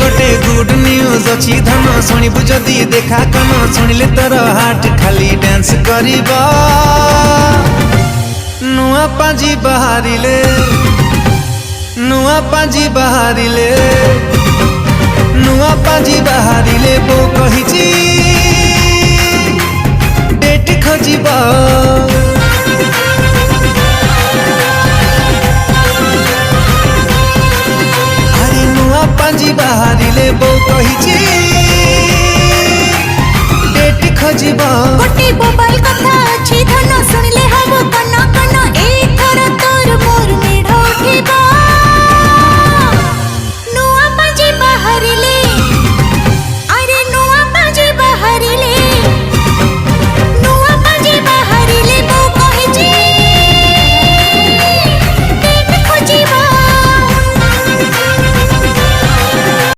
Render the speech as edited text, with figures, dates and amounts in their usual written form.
गोटे good news अच्छी धन शुणबु जदि देखा कन शुणिले तोर हार्ट खाली डांस करिबा नुआ पाजी बाहरिले नुआ पाजी बाहरिले नुआ पाजी बाहरिले बो कहिची डेट खोजिबा अरे नुआ पाजी बाहरिले बो कहिची डेट खोजिबा गोटे मोबाइल कथा